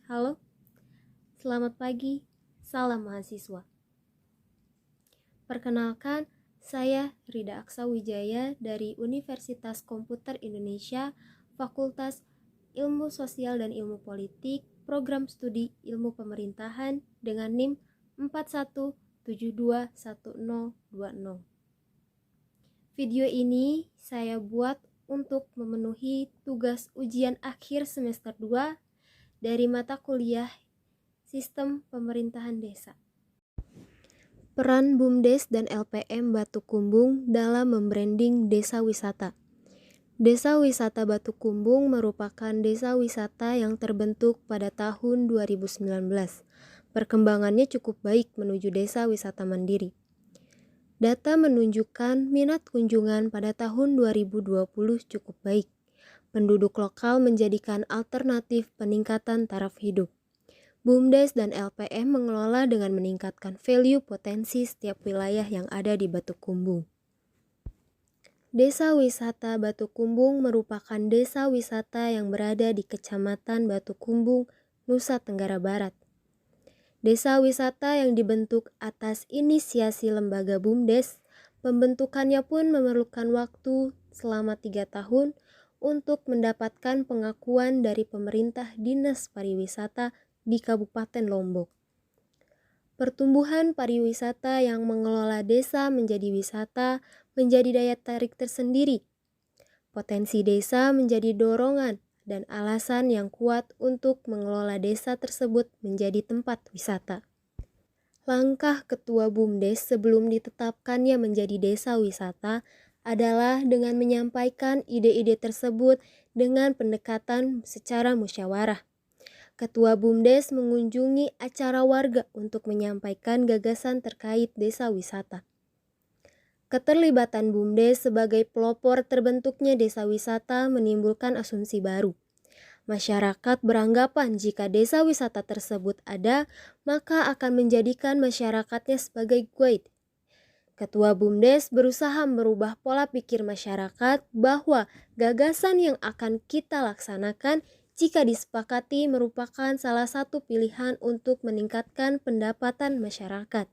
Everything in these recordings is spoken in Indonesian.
Halo, selamat pagi, salam mahasiswa. Perkenalkan, saya Rida Aksa Wijaya dari Universitas Komputer Indonesia, Fakultas Ilmu Sosial dan Ilmu Politik, Program Studi Ilmu Pemerintahan dengan NIM 41721020. Video ini saya buat untuk memenuhi tugas ujian akhir semester 2 dari mata kuliah Sistem Pemerintahan Desa. Peran BUMDes dan LPM Batu Kumbung dalam membranding desa wisata. Desa Wisata Batu Kumbung merupakan desa wisata yang terbentuk pada tahun 2019. Perkembangannya cukup baik menuju desa wisata mandiri. Data menunjukkan minat kunjungan pada tahun 2020 cukup baik. Penduduk lokal menjadikan alternatif peningkatan taraf hidup. BUMDes dan LPM mengelola dengan meningkatkan value potensi setiap wilayah yang ada di Batu Kumbung. Desa Wisata Batu Kumbung merupakan desa wisata yang berada di Kecamatan Batu Kumbung, Nusa Tenggara Barat. Desa wisata yang dibentuk atas inisiasi lembaga BUMDes, pembentukannya pun memerlukan waktu selama 3 tahun untuk mendapatkan pengakuan dari pemerintah Dinas Pariwisata di Kabupaten Lombok. Pertumbuhan pariwisata yang mengelola desa menjadi wisata menjadi daya tarik tersendiri. Potensi desa menjadi dorongan dan alasan yang kuat untuk mengelola desa tersebut menjadi tempat wisata. Langkah Ketua BUMDes sebelum ditetapkannya menjadi desa wisata adalah dengan menyampaikan ide-ide tersebut dengan pendekatan secara musyawarah. Ketua BUMDes mengunjungi acara warga untuk menyampaikan gagasan terkait desa wisata. Keterlibatan BUMDes sebagai pelopor terbentuknya desa wisata menimbulkan asumsi baru. Masyarakat beranggapan jika desa wisata tersebut ada, maka akan menjadikan masyarakatnya sebagai guide. Ketua BUMDes berusaha merubah pola pikir masyarakat bahwa gagasan yang akan kita laksanakan jika disepakati merupakan salah satu pilihan untuk meningkatkan pendapatan masyarakat.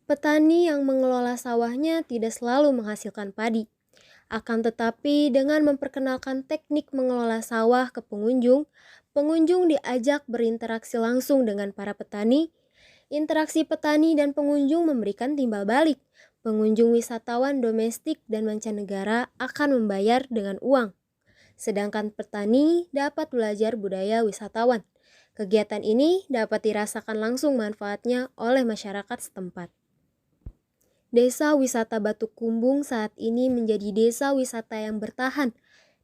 Petani yang mengelola sawahnya tidak selalu menghasilkan padi. Akan tetapi dengan memperkenalkan teknik mengelola sawah ke pengunjung, pengunjung diajak berinteraksi langsung dengan para petani. Interaksi petani dan pengunjung memberikan timbal balik. Pengunjung wisatawan domestik dan mancanegara akan membayar dengan uang. Sedangkan petani dapat belajar budaya wisatawan. Kegiatan ini dapat dirasakan langsung manfaatnya oleh masyarakat setempat. Desa Wisata Batu Kumbung saat ini menjadi desa wisata yang bertahan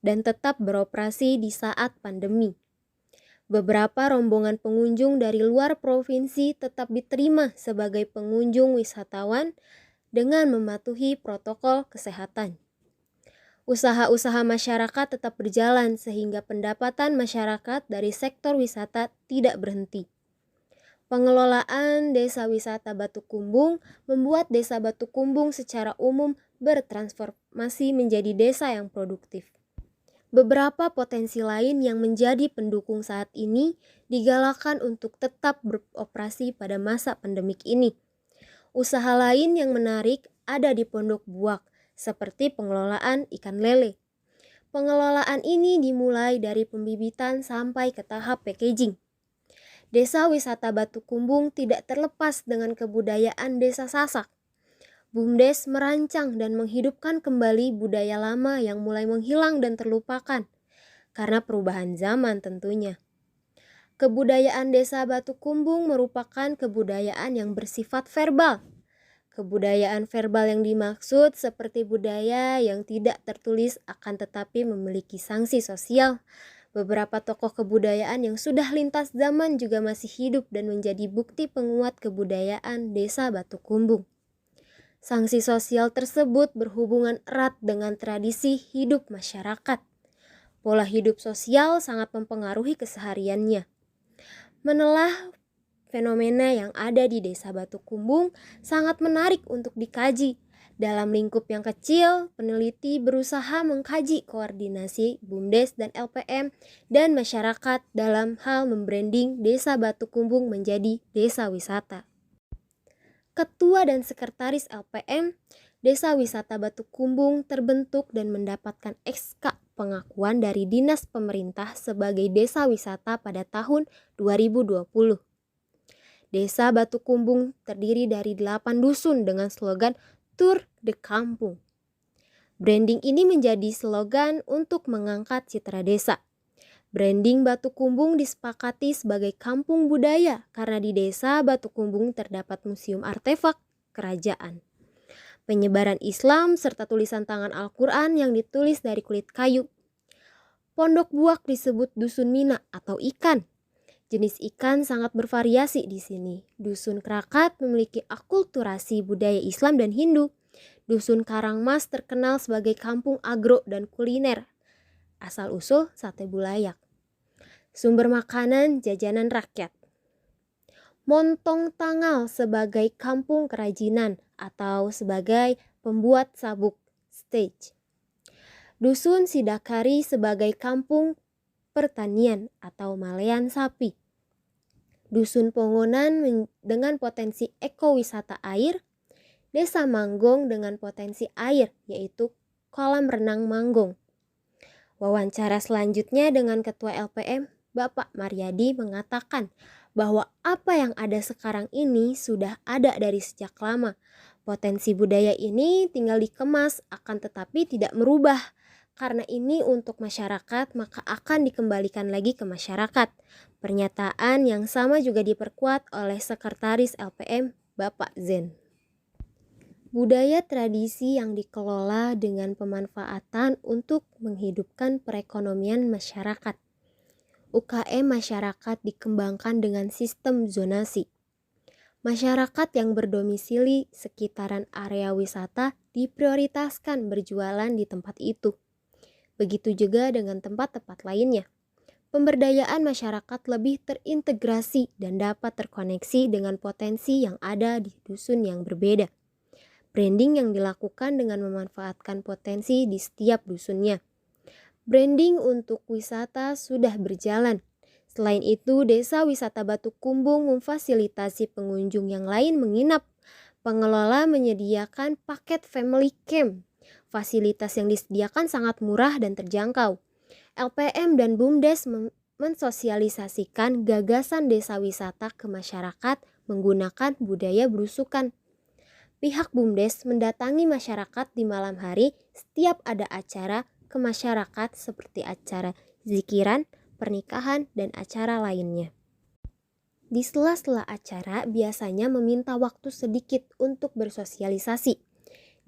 dan tetap beroperasi di saat pandemi. Beberapa rombongan pengunjung dari luar provinsi tetap diterima sebagai pengunjung wisatawan dengan mematuhi protokol kesehatan. Usaha-usaha masyarakat tetap berjalan sehingga pendapatan masyarakat dari sektor wisata tidak berhenti. Pengelolaan Desa Wisata Batu Kumbung membuat Desa Batu Kumbung secara umum bertransformasi menjadi desa yang produktif. Beberapa potensi lain yang menjadi pendukung saat ini digalakkan untuk tetap beroperasi pada masa pandemik ini. Usaha lain yang menarik ada di Pondok Buak, seperti pengelolaan ikan lele. Pengelolaan ini dimulai dari pembibitan sampai ke tahap packaging. Desa Wisata Batu Kumbung tidak terlepas dengan kebudayaan desa Sasak. BUMDes merancang dan menghidupkan kembali budaya lama yang mulai menghilang dan terlupakan karena perubahan zaman tentunya. Kebudayaan desa Batu Kumbung merupakan kebudayaan yang bersifat verbal. Kebudayaan verbal yang dimaksud seperti budaya yang tidak tertulis akan tetapi memiliki sanksi sosial. Beberapa tokoh kebudayaan yang sudah lintas zaman juga masih hidup dan menjadi bukti penguat kebudayaan desa Batu Kumbung. Sanksi sosial tersebut berhubungan erat dengan tradisi hidup masyarakat. Pola hidup sosial sangat mempengaruhi kesehariannya. Menelah fenomena yang ada di desa Batu Kumbung sangat menarik untuk dikaji Dalam lingkup yang kecil, peneliti berusaha mengkaji koordinasi BUMDes dan LPM dan masyarakat dalam hal membranding Desa Batu Kumbung menjadi desa wisata. Ketua dan Sekretaris LPM Desa Wisata Batu Kumbung terbentuk dan mendapatkan SK pengakuan dari Dinas Pemerintah sebagai desa wisata pada tahun 2020. Desa Batu Kumbung terdiri dari 8 dusun dengan slogan Tour de Kampung. Branding ini menjadi slogan untuk mengangkat citra desa. Branding Batu Kumbung disepakati sebagai kampung budaya karena di desa Batu Kumbung terdapat museum artefak kerajaan, penyebaran Islam serta tulisan tangan Al-Quran yang ditulis dari kulit kayu. Pondok Buak disebut Dusun Mina atau ikan. Jenis ikan sangat bervariasi di sini. Dusun Krakat memiliki akulturasi budaya Islam dan Hindu. Dusun Karangmas terkenal sebagai kampung agro dan kuliner. Asal-usul sate bulayak. Sumber makanan jajanan rakyat. Montong Tangal sebagai kampung kerajinan atau sebagai pembuat sabuk stage. Dusun Sidakari sebagai kampung pertanian atau malean sapi. Dusun Pongonan dengan potensi ekowisata air. Desa Manggong dengan potensi air yaitu kolam renang Manggong. Wawancara selanjutnya dengan Ketua LPM, Bapak Maryadi mengatakan bahwa apa yang ada sekarang ini sudah ada dari sejak lama. Potensi budaya ini tinggal dikemas akan tetapi tidak merubah. Karena ini untuk masyarakat maka akan dikembalikan lagi ke masyarakat. Pernyataan yang sama juga diperkuat oleh Sekretaris LPM Bapak Zen. Budaya tradisi yang dikelola dengan pemanfaatan untuk menghidupkan perekonomian masyarakat. UKM masyarakat dikembangkan dengan sistem zonasi. Masyarakat yang berdomisili sekitaran area wisata diprioritaskan berjualan di tempat itu. Begitu juga dengan tempat-tempat lainnya. Pemberdayaan masyarakat lebih terintegrasi dan dapat terkoneksi dengan potensi yang ada di dusun yang berbeda. Branding yang dilakukan dengan memanfaatkan potensi di setiap dusunnya. Branding untuk wisata sudah berjalan. Selain itu, Desa Wisata Batu Kumbung memfasilitasi pengunjung yang lain menginap. Pengelola menyediakan paket family camp. Fasilitas yang disediakan sangat murah dan terjangkau. LPM dan BUMDes mensosialisasikan gagasan desa wisata ke masyarakat menggunakan budaya berusukan. Pihak BUMDes mendatangi masyarakat di malam hari setiap ada acara ke masyarakat seperti acara zikiran, pernikahan, dan acara lainnya. Di sela-sela acara biasanya meminta waktu sedikit untuk bersosialisasi.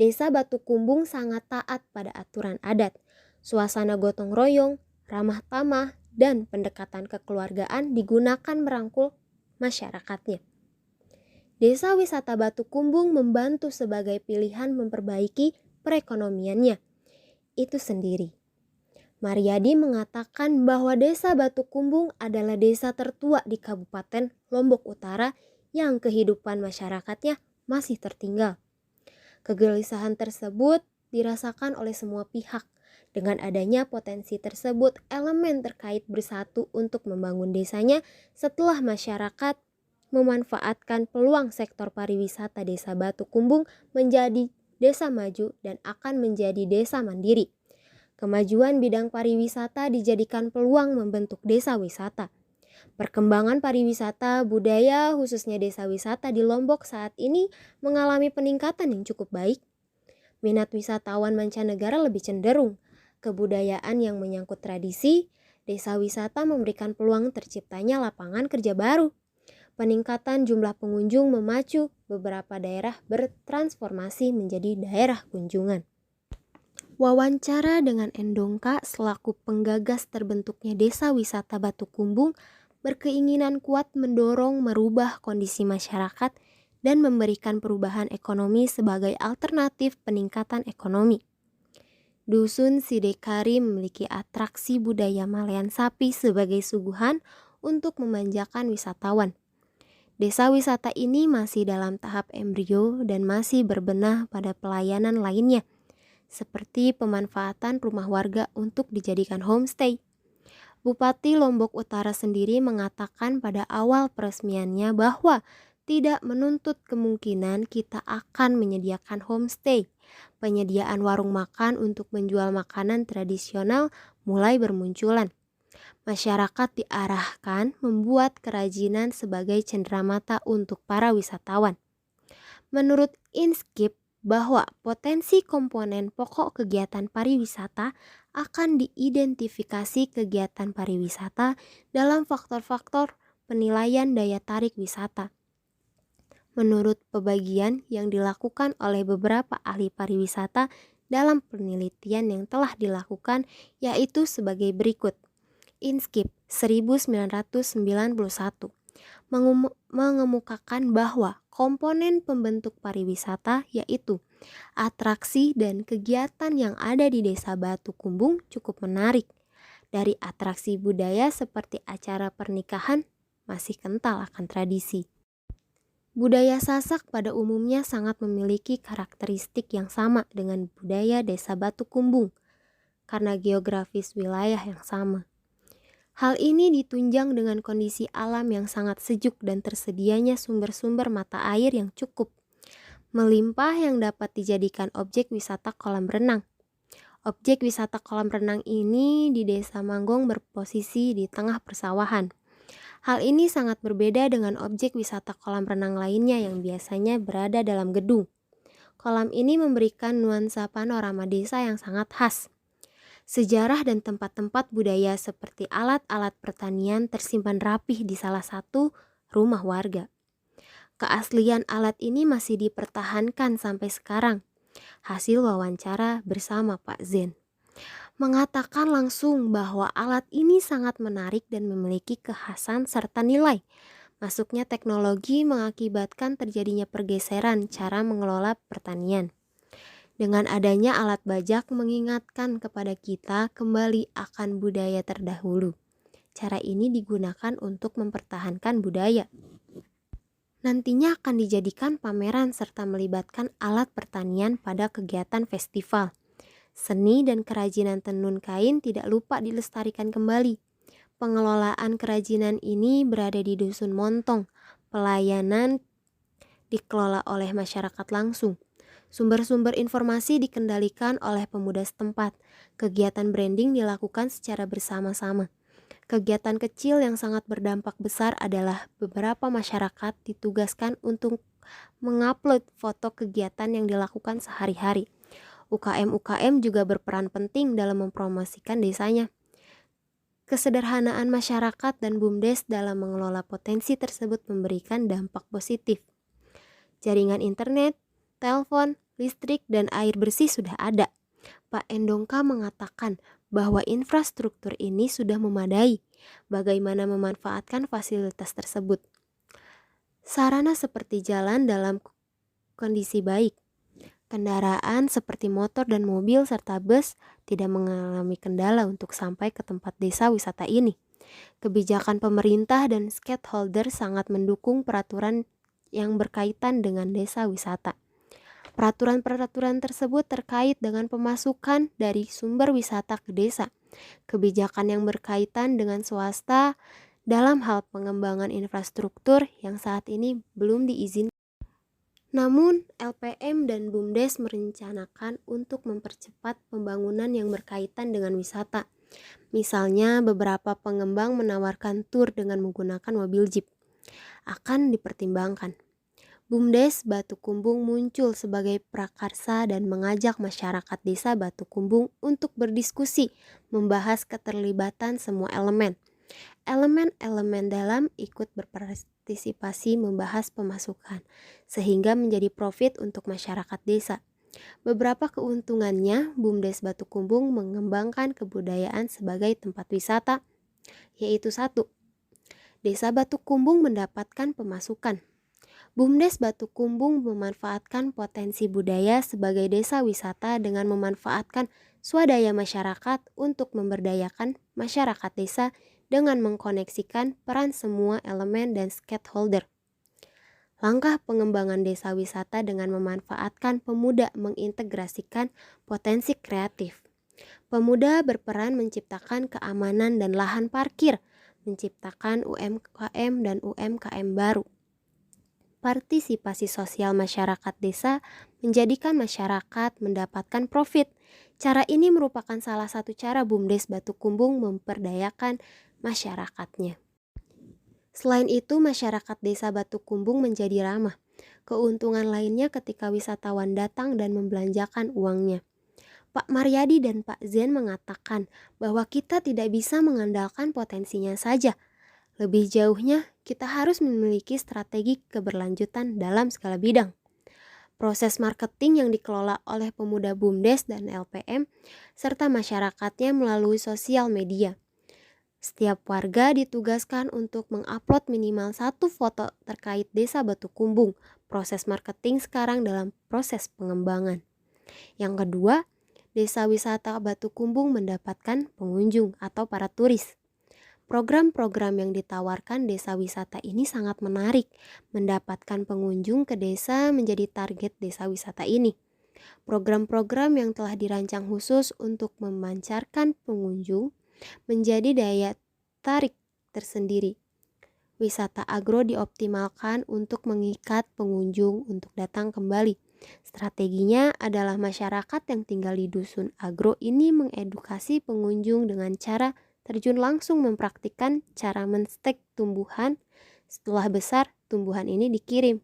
Desa Batu Kumbung sangat taat pada aturan adat. Suasana gotong royong, ramah tamah, dan pendekatan kekeluargaan digunakan merangkul masyarakatnya. Desa Wisata Batu Kumbung membantu sebagai pilihan memperbaiki perekonomiannya itu sendiri. Maryadi mengatakan bahwa Desa Batu Kumbung adalah desa tertua di Kabupaten Lombok Utara yang kehidupan masyarakatnya masih tertinggal. Kegelisahan tersebut dirasakan oleh semua pihak. Dengan adanya potensi tersebut, elemen terkait bersatu untuk membangun desanya setelah masyarakat memanfaatkan peluang sektor pariwisata Desa Batu Kumbung menjadi desa maju dan akan menjadi desa mandiri. Kemajuan bidang pariwisata dijadikan peluang membentuk desa wisata. Perkembangan pariwisata budaya khususnya desa wisata di Lombok saat ini mengalami peningkatan yang cukup baik. Minat wisatawan mancanegara lebih cenderung. Kebudayaan yang menyangkut tradisi, desa wisata memberikan peluang terciptanya lapangan kerja baru. Peningkatan jumlah pengunjung memacu beberapa daerah bertransformasi menjadi daerah kunjungan. Wawancara dengan Endongka selaku penggagas terbentuknya Desa Wisata Batu Kumbung berkeinginan kuat mendorong merubah kondisi masyarakat dan memberikan perubahan ekonomi sebagai alternatif peningkatan ekonomi. Dusun Sidekari memiliki atraksi budaya malean sapi sebagai suguhan untuk memanjakan wisatawan. Desa wisata ini masih dalam tahap embrio dan masih berbenah pada pelayanan lainnya, seperti pemanfaatan rumah warga untuk dijadikan homestay. Bupati Lombok Utara sendiri mengatakan pada awal peresmiannya bahwa tidak menuntut kemungkinan kita akan menyediakan homestay. Penyediaan warung makan untuk menjual makanan tradisional mulai bermunculan. Masyarakat diarahkan membuat kerajinan sebagai cenderamata untuk para wisatawan. Menurut Inskip, bahwa potensi komponen pokok kegiatan pariwisata akan diidentifikasi kegiatan pariwisata dalam faktor-faktor penilaian daya tarik wisata. Menurut pembagian yang dilakukan oleh beberapa ahli pariwisata dalam penelitian yang telah dilakukan, yaitu sebagai berikut. Inskip 1991 mengemukakan bahwa komponen pembentuk pariwisata yaitu atraksi dan kegiatan yang ada di Desa Batu Kumbung cukup menarik. Dari atraksi budaya seperti acara pernikahan masih kental akan tradisi. Budaya Sasak pada umumnya sangat memiliki karakteristik yang sama dengan budaya Desa Batu Kumbung karena geografis wilayah yang sama. Hal ini ditunjang dengan kondisi alam yang sangat sejuk dan tersedianya sumber-sumber mata air yang cukup melimpah yang dapat dijadikan objek wisata kolam renang. Objek wisata kolam renang ini di Desa Manggong berposisi di tengah persawahan. Hal ini sangat berbeda dengan objek wisata kolam renang lainnya yang biasanya berada dalam gedung. Kolam ini memberikan nuansa panorama desa yang sangat khas. Sejarah dan tempat-tempat budaya seperti alat-alat pertanian tersimpan rapih di salah satu rumah warga. Keaslian alat ini masih dipertahankan sampai sekarang. Hasil wawancara bersama Pak Zen mengatakan langsung bahwa alat ini sangat menarik dan memiliki kekhasan serta nilai. Masuknya teknologi mengakibatkan terjadinya pergeseran cara mengelola pertanian. Dengan adanya alat bajak mengingatkan kepada kita kembali akan budaya terdahulu. Cara ini digunakan untuk mempertahankan budaya. Nantinya akan dijadikan pameran serta melibatkan alat pertanian pada kegiatan festival. Seni dan kerajinan tenun kain tidak lupa dilestarikan kembali. Pengelolaan kerajinan ini berada di Dusun Montong. Pelayanan dikelola oleh masyarakat langsung. Sumber-sumber informasi dikendalikan oleh pemuda setempat. Kegiatan branding dilakukan secara bersama-sama. Kegiatan kecil yang sangat berdampak besar adalah beberapa masyarakat ditugaskan untuk mengupload foto kegiatan yang dilakukan sehari-hari. UKM-UKM juga berperan penting dalam mempromosikan desanya. Kesederhanaan masyarakat dan BUMDes dalam mengelola potensi tersebut memberikan dampak positif. Jaringan internet, telepon, listrik, dan air bersih sudah ada. Pak Endongka mengatakan bahwa infrastruktur ini sudah memadai. Bagaimana memanfaatkan fasilitas tersebut? Sarana seperti jalan dalam kondisi baik. Kendaraan seperti motor dan mobil serta bus tidak mengalami kendala untuk sampai ke tempat desa wisata ini. Kebijakan pemerintah dan stakeholder sangat mendukung peraturan yang berkaitan dengan desa wisata. Peraturan-peraturan tersebut terkait dengan pemasukan dari sumber wisata ke desa, kebijakan yang berkaitan dengan swasta dalam hal pengembangan infrastruktur yang saat ini belum diizinkan. Namun, LPM dan BUMDes merencanakan untuk mempercepat pembangunan yang berkaitan dengan wisata. Misalnya, beberapa pengembang menawarkan tur dengan menggunakan mobil jeep. Akan dipertimbangkan. BUMDes Batu Kumbung muncul sebagai prakarsa dan mengajak masyarakat desa Batu Kumbung untuk berdiskusi, membahas keterlibatan semua elemen. Elemen-elemen dalam ikut berpartisipasi membahas pemasukan, sehingga menjadi profit untuk masyarakat desa. Beberapa keuntungannya, BUMDes Batu Kumbung mengembangkan kebudayaan sebagai tempat wisata, yaitu 1. Desa Batu Kumbung mendapatkan pemasukan. BUMDes Batu Kumbung memanfaatkan potensi budaya sebagai desa wisata dengan memanfaatkan swadaya masyarakat untuk memberdayakan masyarakat desa dengan mengkoneksikan peran semua elemen dan stakeholder. Langkah pengembangan desa wisata dengan memanfaatkan pemuda mengintegrasikan potensi kreatif. Pemuda berperan menciptakan keamanan dan lahan parkir, menciptakan UMKM dan UMKM baru. Partisipasi sosial masyarakat desa menjadikan masyarakat mendapatkan profit. Cara ini merupakan salah satu cara BUMDes Batu Kumbung memperdayakan masyarakatnya. Selain itu, masyarakat desa Batu Kumbung menjadi ramah. Keuntungan lainnya ketika wisatawan datang dan membelanjakan uangnya. Pak Maryadi dan Pak Zen mengatakan bahwa kita tidak bisa mengandalkan potensinya saja. Lebih jauhnya, kita harus memiliki strategi keberlanjutan dalam segala bidang. Proses marketing yang dikelola oleh pemuda BUMDes dan LPM, serta masyarakatnya melalui sosial media. Setiap warga ditugaskan untuk mengupload minimal 1 foto terkait desa Batu Kumbung. Proses marketing sekarang dalam proses pengembangan. Yang kedua, desa wisata Batu Kumbung mendapatkan pengunjung atau para turis. Program-program yang ditawarkan desa wisata ini sangat menarik. Mendapatkan pengunjung ke desa menjadi target desa wisata ini. Program-program yang telah dirancang khusus untuk memancarkan pengunjung menjadi daya tarik tersendiri. Wisata agro dioptimalkan untuk mengikat pengunjung untuk datang kembali. Strateginya adalah masyarakat yang tinggal di dusun agro ini mengedukasi pengunjung dengan cara terjun langsung mempraktikkan cara menstek tumbuhan. Setelah besar, tumbuhan ini dikirim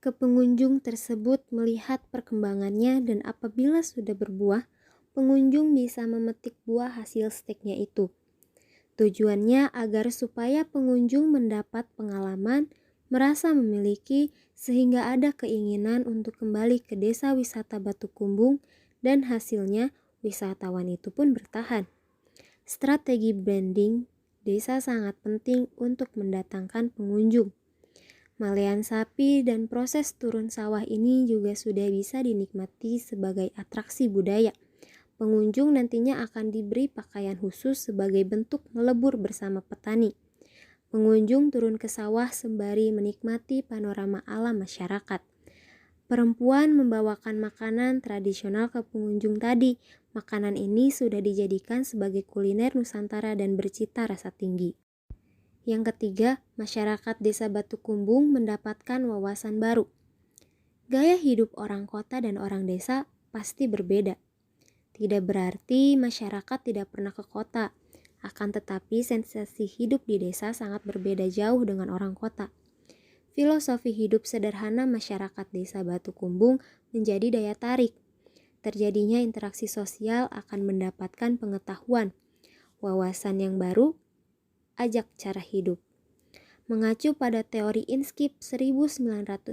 ke pengunjung tersebut melihat perkembangannya, dan apabila sudah berbuah, pengunjung bisa memetik buah hasil steknya itu. Tujuannya agar supaya pengunjung mendapat pengalaman, merasa memiliki, sehingga ada keinginan untuk kembali ke desa wisata Batu Kumbung, dan hasilnya wisatawan itu pun bertahan. Strategi branding desa sangat penting untuk mendatangkan pengunjung. Malean sapi dan proses turun sawah ini juga sudah bisa dinikmati sebagai atraksi budaya. Pengunjung nantinya akan diberi pakaian khusus sebagai bentuk melebur bersama petani. Pengunjung turun ke sawah sembari menikmati panorama alam masyarakat. Perempuan membawakan makanan tradisional ke pengunjung tadi. Makanan ini sudah dijadikan sebagai kuliner Nusantara dan bercita rasa tinggi. Yang ketiga, masyarakat desa Batu Kumbung mendapatkan wawasan baru. Gaya hidup orang kota dan orang desa pasti berbeda. Tidak berarti masyarakat tidak pernah ke kota. Akan tetapi sensasi hidup di desa sangat berbeda jauh dengan orang kota. Filosofi hidup sederhana masyarakat desa Batu Kumbung menjadi daya tarik. Terjadinya interaksi sosial akan mendapatkan pengetahuan, wawasan yang baru, ajak cara hidup. Mengacu pada teori INSKIP 1991,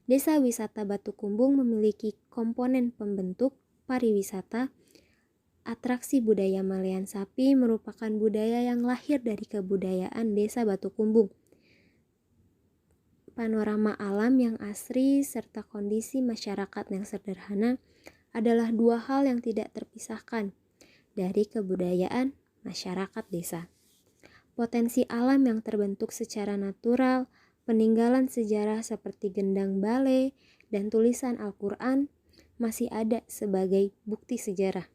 desa wisata Batu Kumbung memiliki komponen pembentuk pariwisata. Atraksi budaya Malean sapi merupakan budaya yang lahir dari kebudayaan desa Batu Kumbung. Panorama alam yang asri serta kondisi masyarakat yang sederhana adalah dua hal yang tidak terpisahkan dari kebudayaan masyarakat desa. Potensi alam yang terbentuk secara natural, peninggalan sejarah seperti gendang bale dan tulisan Al-Quran masih ada sebagai bukti sejarah.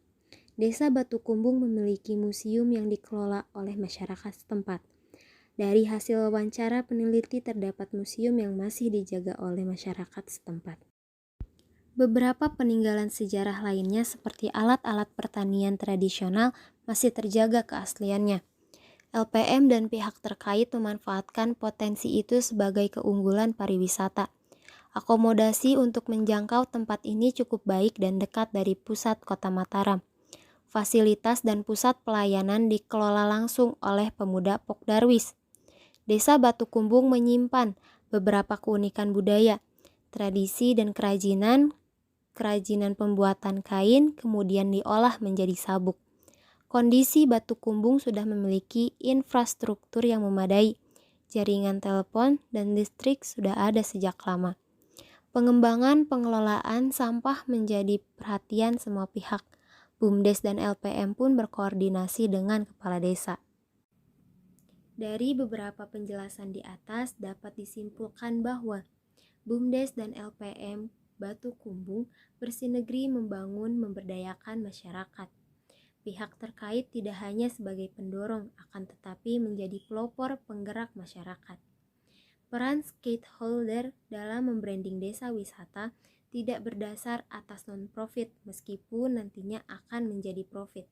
Desa Batu Kumbung memiliki museum yang dikelola oleh masyarakat setempat. Dari hasil wawancara peneliti terdapat museum yang masih dijaga oleh masyarakat setempat. Beberapa peninggalan sejarah lainnya seperti alat-alat pertanian tradisional masih terjaga keasliannya. LPM dan pihak terkait memanfaatkan potensi itu sebagai keunggulan pariwisata. Akomodasi untuk menjangkau tempat ini cukup baik dan dekat dari pusat kota Mataram. Fasilitas dan pusat pelayanan dikelola langsung oleh pemuda Pok Darwis. Desa Batu Kumbung menyimpan beberapa keunikan budaya, tradisi dan kerajinan pembuatan kain kemudian diolah menjadi sabuk. Kondisi Batu Kumbung sudah memiliki infrastruktur yang memadai, jaringan telepon dan listrik sudah ada sejak lama. Pengembangan pengelolaan sampah menjadi perhatian semua pihak. BUMDes dan LPM pun berkoordinasi dengan kepala desa. Dari beberapa penjelasan di atas dapat disimpulkan bahwa BUMDes dan LPM Batu Kumbung bersinergi membangun memberdayakan masyarakat. Pihak terkait tidak hanya sebagai pendorong, akan tetapi menjadi pelopor penggerak masyarakat. Peran stakeholder dalam membranding desa wisata tidak berdasar atas non-profit meskipun nantinya akan menjadi profit.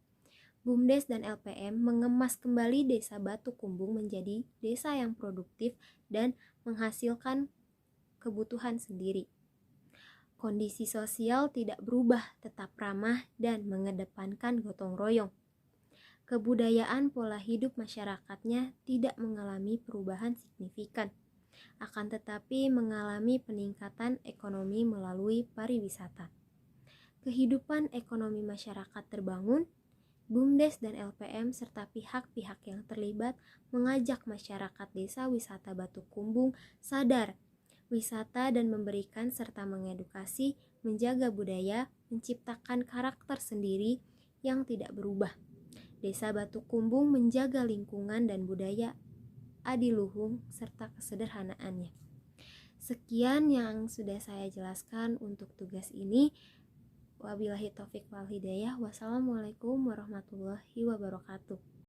BUMDes dan LPM mengemas kembali desa Batu Kumbung menjadi desa yang produktif dan menghasilkan kebutuhan sendiri. Kondisi sosial tidak berubah, tetap ramah dan mengedepankan gotong royong. Kebudayaan pola hidup masyarakatnya tidak mengalami perubahan signifikan, akan tetapi mengalami peningkatan ekonomi melalui pariwisata. Kehidupan ekonomi masyarakat terbangun. BUMDes dan LPM serta pihak-pihak yang terlibat mengajak masyarakat desa wisata Batu Kumbung sadar wisata dan memberikan serta mengedukasi, menjaga budaya, menciptakan karakter sendiri yang tidak berubah. Desa Batu Kumbung menjaga lingkungan dan budaya adiluhung serta kesederhanaannya. Sekian yang sudah saya jelaskan untuk tugas ini. Wabillahi taufik wal hidayah. Wassalamualaikum warahmatullahi wabarakatuh.